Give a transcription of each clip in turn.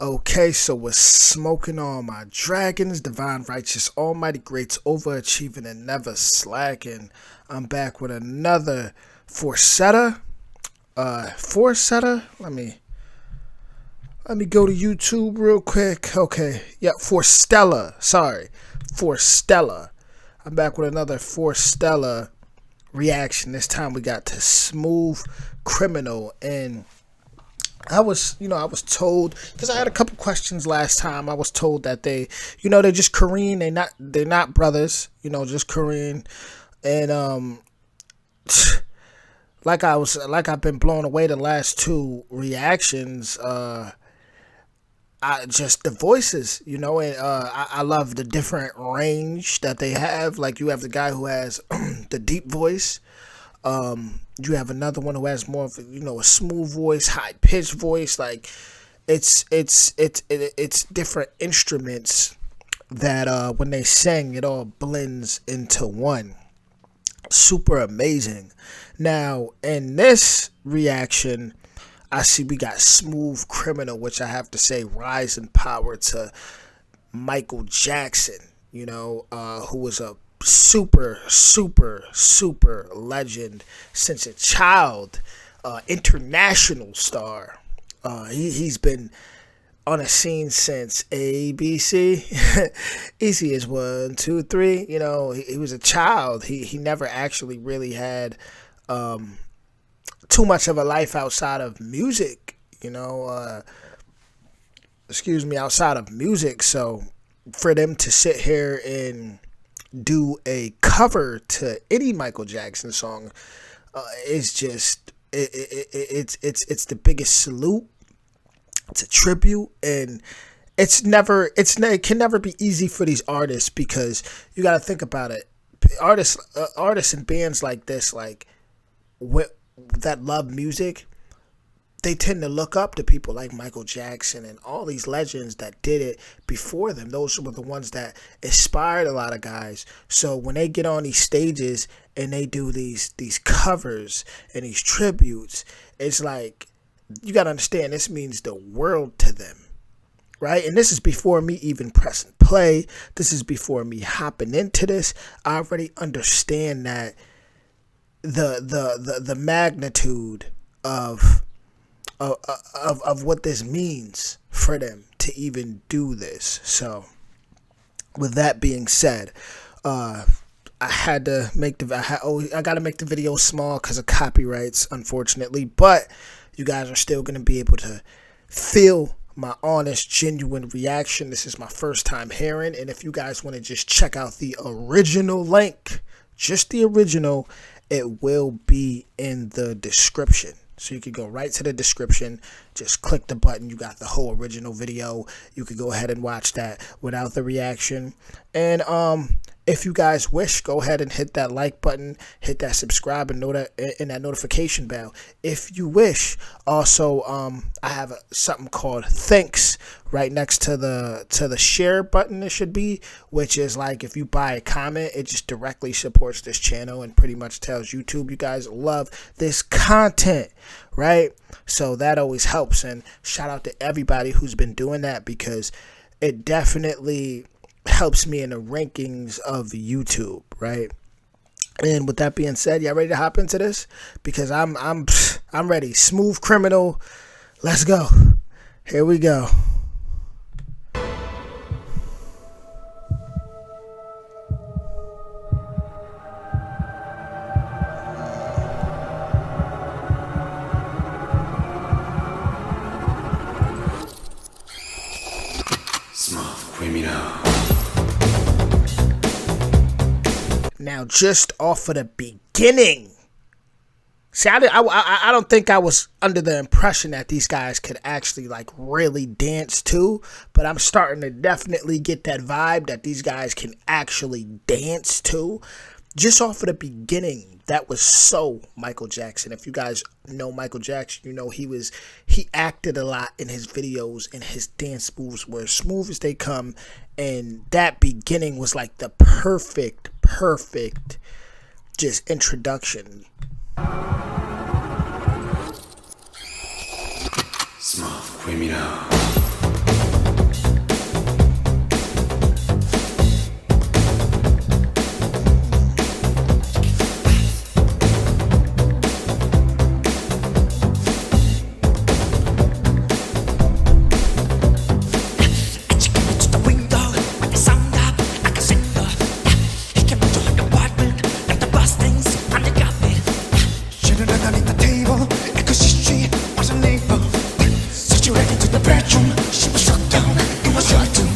Okay, so we're smoking all my dragons, divine, righteous, almighty, greats, overachieving, and never slacking. I'm back with another Forstella. Forstella. Let me go to YouTube real quick. Okay, yeah, Forstella. Sorry, Forstella. I'm back with another Forstella reaction. This time we got to Smooth Criminal, and I was told, because I had a couple questions last time. I was told that they're just Korean. They're not brothers. Just Korean, and I've been blown away the last two reactions. I just the voices, and I love the different range that they have. Like, you have the guy who has the deep voice. You have another one who has more of a smooth voice, high pitched voice. Like, it's different instruments that when they sing, it all blends into one. Super amazing. Now, in this reaction, I see we got Smooth Criminal, which I have to say, rise in power to Michael Jackson, who was a super legend since a child, international star. He's been on a scene since ABC. Easy as 1, 2, 3. He was a child. He never actually really had too much of a life outside of music. Outside of music. So for them to sit here and do a cover to any Michael Jackson song is just it's the biggest salute. It's a tribute, and it can never be easy for these artists, because you got to think about it. Artists and bands like this, like that love music, they tend to look up to people like Michael Jackson and all these legends that did it before them. Those were the ones that inspired a lot of guys. So when they get on these stages and they do these covers and these tributes, it's like, you got to understand, this means the world to them, right? And this is before me even pressing play. This is before me hopping into this. I already understand that the magnitude of what this means for them to even do this. So with that being said, I had to make I got to make the video small because of copyrights, unfortunately, but you guys are still going to be able to feel my honest, genuine reaction. This is my first time hearing, and if you guys want to just check out the original link, just the original, it will be in the description. So you could go right to the description, just click the button. You got the whole original video. You could go ahead and watch that without the reaction. And if you guys wish, go ahead and hit that like button, hit that subscribe and that notification bell if you wish. Also, I have something called thanks right next to the share button. It should be, which is like, if you buy a comment, it just directly supports this channel and pretty much tells YouTube you guys love this content, right? So that always helps, and shout out to everybody who's been doing that, because it definitely helps me in the rankings of YouTube, right? And with that being said, y'all ready to hop into this? Because I'm ready. Smooth Criminal, let's go. Here we go. Smooth Criminal. Now, just off of the beginning, see, I don't think I was under the impression that these guys could actually like really dance too, but I'm starting to definitely get that vibe that these guys can actually dance too. Just off of the beginning, that was so Michael Jackson. If you guys know Michael Jackson, he acted a lot in his videos, and his dance moves were as smooth as they come. And that beginning was like the perfect just introduction. Smooth Criminal. you ready to the bedroom? She was shut down, you were shut down.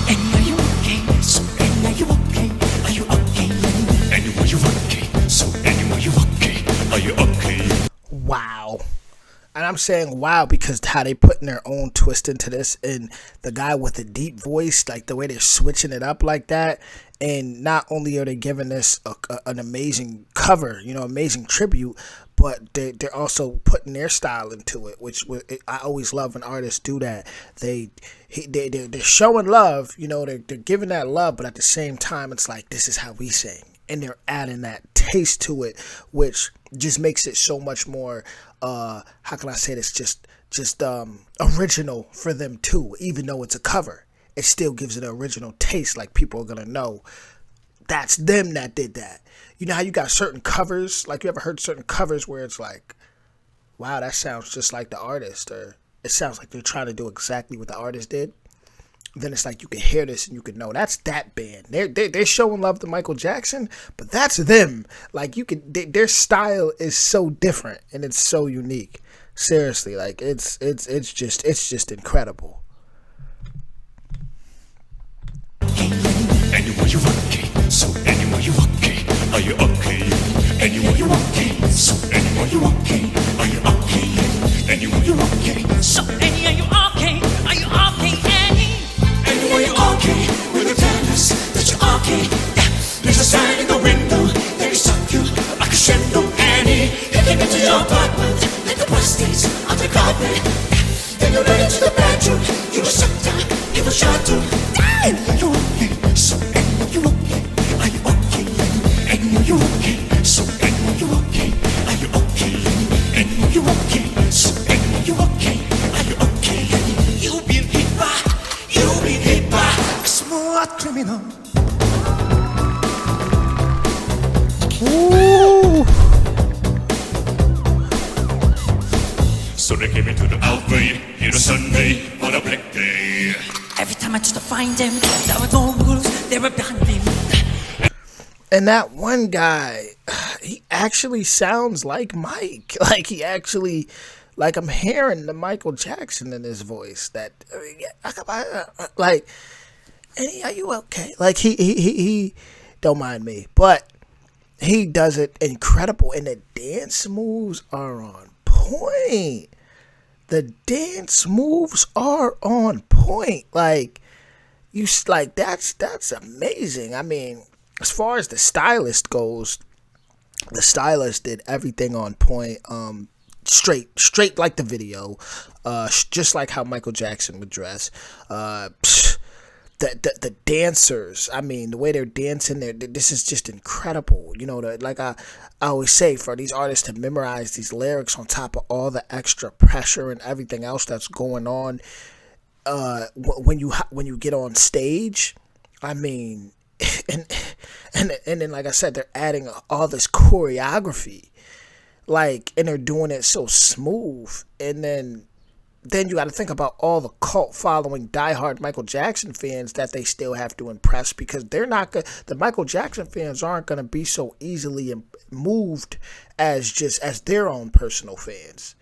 Annie, are you okay? So Annie, are you okay? Are you okay, Annie? Annie, are you okay? So Annie, are you okay? Are you okay? Wow. And I'm saying wow because how they putting their own twist into this, and the guy with the deep voice, like the way they're switching it up like that. And not only are they giving this an amazing cover, you know, amazing tribute, but they're also putting their style into it, which I always love when artists do that. They're showing love, you know, they're giving that love, but at the same time, it's like, this is how we sing. And they're adding that taste to it, which just makes it so much more, how can I say this, just original for them too. Even though it's a cover, it still gives it an original taste, like people are gonna know that's them that did that. You know how you got certain covers, like you ever heard certain covers where it's like, wow, that sounds just like the artist, or it sounds like they're trying to do exactly what the artist did. Then it's like you can hear this and you can know that's that band. They're showing love to Michael Jackson, but that's them. Like you can, their style is so different and it's so unique. Seriously, like it's just incredible. Annie, are you okay? So Annie, are you okay? Are you okay? Annie, are you okay? So Annie, are you okay? Are you okay? Annie, are you okay? So Annie, are you okay? Are you okay, Annie? Annie, are you okay? Will you tell us that you're okay? Yeah. There's a sign in the window that is up you like a shadow, Annie. You came into your apartment like the plastics on the carpet. Then you ran into the bedroom. You were shut down. You were shut down. Annie, are you okay? So Annie, are you okay? Are you okay? Annie, are you okay? So Annie, are you okay? Are you okay? Annie, are you okay? So Annie, are you okay? Are you okay? You've been hit by a smooth criminal. Ooh. So they came into the alleyway on a Sunday on a black day. Every time I tried to find them, there were no rules, they were behind him. And that one guy, he actually sounds like Mike. Like he actually, like I'm hearing the Michael Jackson in his voice. That like, Annie, are you okay? Like he don't mind me, but he does it incredible, and the dance moves are on point. The dance moves are on point. Like you, like that's amazing. I mean, as far as the stylist goes, the stylist did everything on point. Straight like the video, just like how Michael Jackson would dress. The dancers, I mean, the way they're dancing there, this is just incredible. You know, like I always say, for these artists to memorize these lyrics on top of all the extra pressure and everything else that's going on, when you get on stage, I mean, and then like I said, they're adding all this choreography, like, and they're doing it so smooth, and then you got to think about all the cult following diehard Michael Jackson fans that they still have to impress, because they're not the Michael Jackson fans aren't going to be so easily moved as their own personal fans.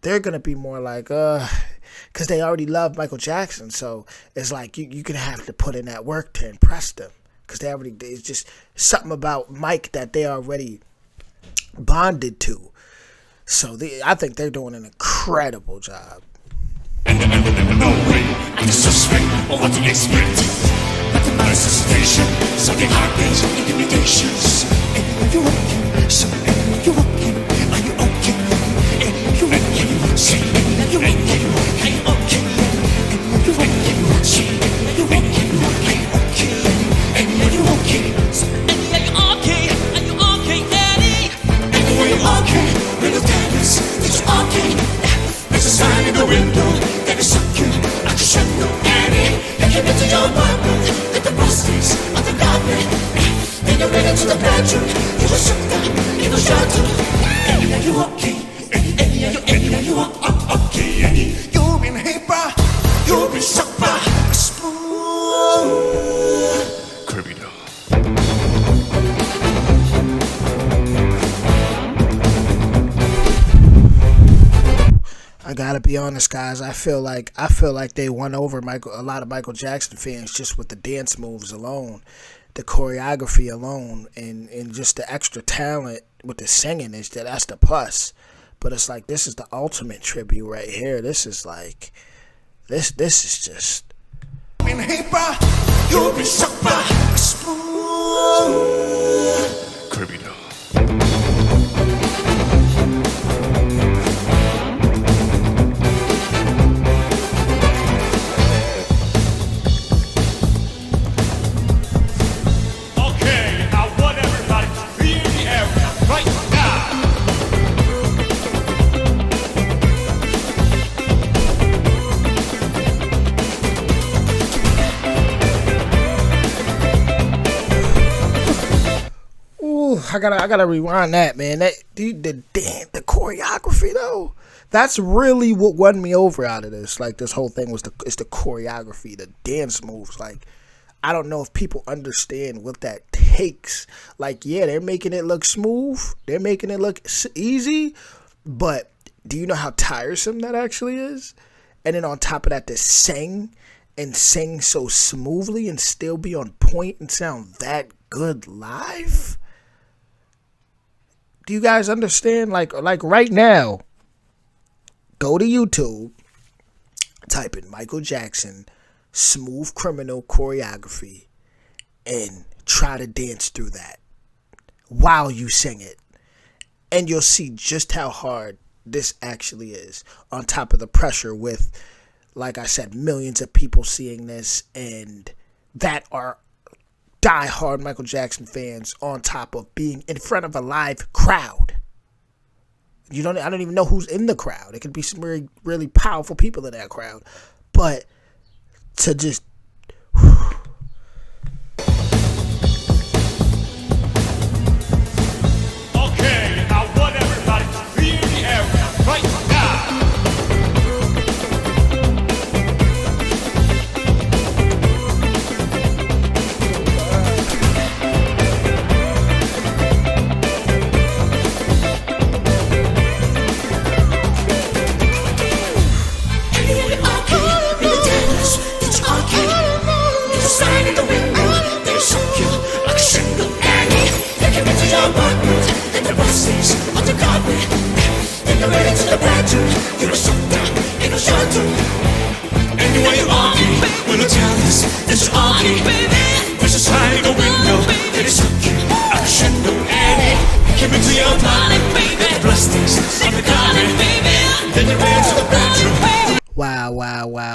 They're going to be more like, because they already love Michael Jackson. So it's like you're going to have to put in that work to impress them, because it's just something about Mike that they already bonded to. So I think they're doing an incredible job. And I will never know way to suspect or what to expect. Mathematics hesitation, something heartbeat, intimidations. Anyway, you okay? So anyway, you okay? Are you okay? Anyway, you okay? Say anyway, you okay? Are you okay? Anyway, you okay? Say anyway, you okay? Are you okay? Anyway, you okay? So Annie, are you okay? Are you okay, Annie? anyway, you okay? Will you tell us that you're okay? There's a sign in the window. That is up you like a shadow, Annie. You came into your apartment like the plastics on the carpet. Then you ran into the bedroom. You were shut down, you were shut down. Annie, are you okay? Annie, are you okay? Okay, Annie. You honest, guys, I feel like they won over a lot of Michael Jackson fans just with the dance moves alone, the choreography alone, and just the extra talent with the singing. That's the plus. But it's like, this is the ultimate tribute right here. This is like, this is just. You'll be shocked by a smooth criminal. I gotta rewind that, man. That the choreography though. That's really what won me over out of this. Like, this whole thing was the choreography, the dance moves. Like, I don't know if people understand what that takes. Like, yeah, they're making it look smooth, they're making it look easy, but do you know how tiresome that actually is? And then on top of that, to sing so smoothly and still be on point and sound that good live. Do you guys understand? Like right now, go to YouTube, type in Michael Jackson smooth criminal choreography, and try to dance through that while you sing it, and you'll see just how hard this actually is, on top of the pressure with, like I said, millions of people seeing this and that are die-hard Michael Jackson fans, on top of being in front of a live crowd. I don't even know who's in the crowd. It could be some really, really powerful people in that crowd. But to just Okay, I want everybody to be in the area right now.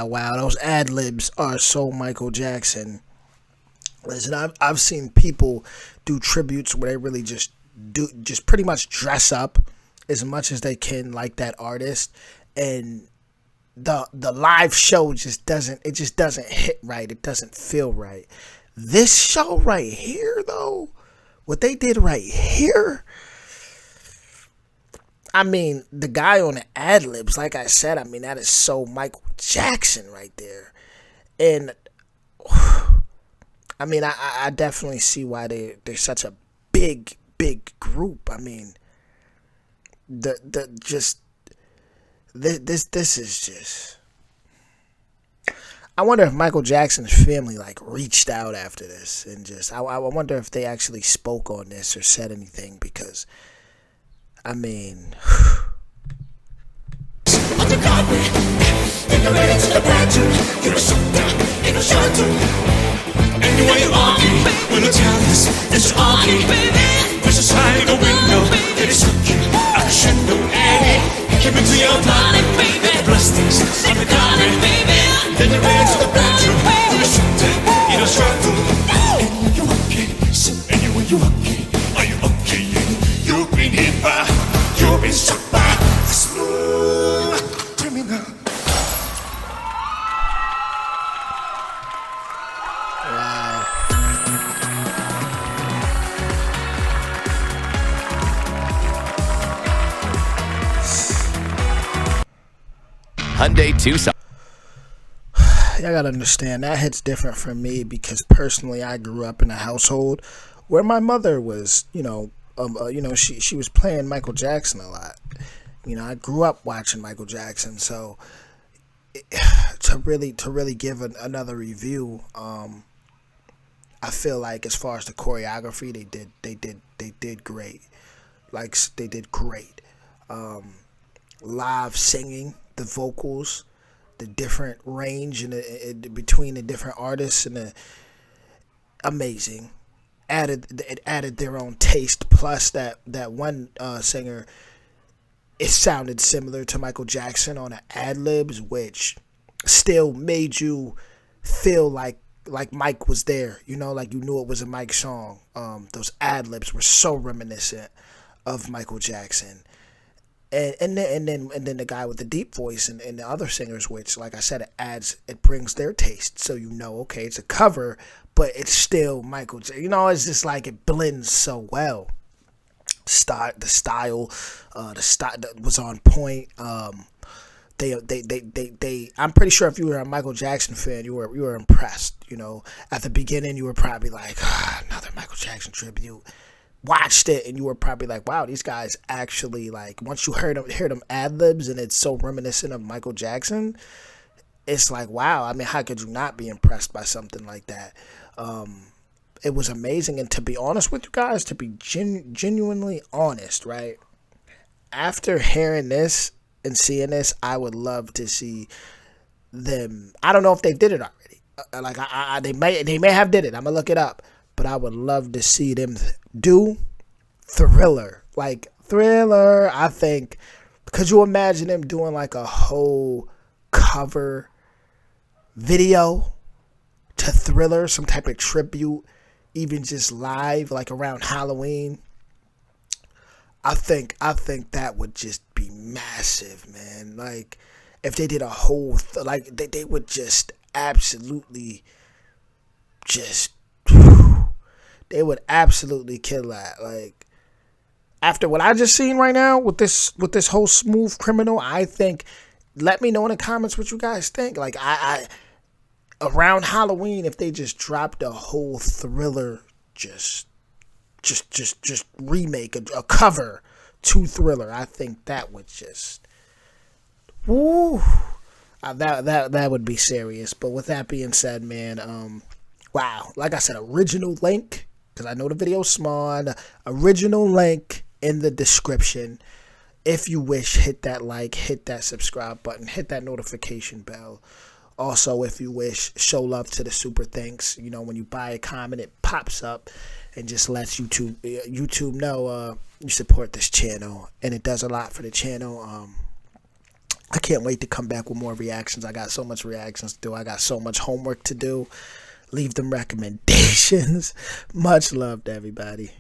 Wow. Those ad-libs are so Michael Jackson. Listen, I've seen people do tributes where they really just pretty much dress up as much as they can like that artist, and the live show just doesn't hit right. It doesn't feel right. This show right here, though, what they did right here, I mean, the guy on the ad-libs, like I said, I mean, that is so Michael Jackson right there. And I mean, I definitely see why they're such a big group. I mean, this is just. I wonder if Michael Jackson's family like reached out after this and just. I wonder if they actually spoke on this or said anything, because, I mean. Anywhere you are, when the talents is on me, there's a sign in the window that is looking at a shadow, and it came into your body, baby. Blastings on the garden, baby. Then you ran to the bedroom, with a shooter in a struggle. Anywhere you okay, so anywhere you okay, are you okay? You've been hit by, you've been struck by a smooth criminal. Hyundai Tucson. Y'all gotta understand, that hits different for me, because personally I grew up in a household where my mother was, she was playing Michael Jackson a lot. I grew up watching Michael Jackson, so to really give another review, I feel like as far as the choreography, they did great. Like, they did great. Live singing, the vocals, the different range between the different artists, and amazing. It added their own taste. Plus that one singer, it sounded similar to Michael Jackson on the ad-libs, which still made you feel like Mike was there, like you knew it was a Mike song. Those ad-libs were so reminiscent of Michael Jackson. And then the guy with the deep voice and the other singers, which, like I said, it brings their taste. So okay, it's a cover, but it's still Michael Jackson. It's just like it blends so well. The style that was on point. They I'm pretty sure if you were a Michael Jackson fan, you were impressed. At the beginning you were probably like, another Michael Jackson tribute. Watched it and you were probably like, wow, these guys actually, like, once you hear them ad-libs and it's so reminiscent of Michael Jackson, it's like, wow. I mean, how could you not be impressed by something like that? It was amazing. And to be honest with you guys, to be genuinely honest, right, after hearing this and seeing this, I would love to see them. I don't know if they did it already. They may have did it. I'm gonna look it up. But I would love to see them do Thriller. Like, Thriller, I think. Could you imagine them doing like a whole cover video to Thriller? Some type of tribute, even just live, like around Halloween. I think that would just be massive, man. Like, if they did a whole, they would just absolutely just... They would absolutely kill that. Like, after what I just seen right now with this whole Smooth Criminal, I think, let me know in the comments what you guys think. Like, I around Halloween, if they just dropped a whole Thriller, just remake a cover to Thriller, I think that would just, woo, that would be serious. But with that being said, man, wow, like I said, original link. Because I know the video's small. Original link in the description. If you wish, hit that like, hit that subscribe button, hit that notification bell. Also, if you wish, show love to the super thanks. When you buy a comment, it pops up and just lets YouTube know you support this channel. And it does a lot for the channel. I can't wait to come back with more reactions. I got so much reactions to do. I got so much homework to do. Leave them recommendations. Much love to everybody.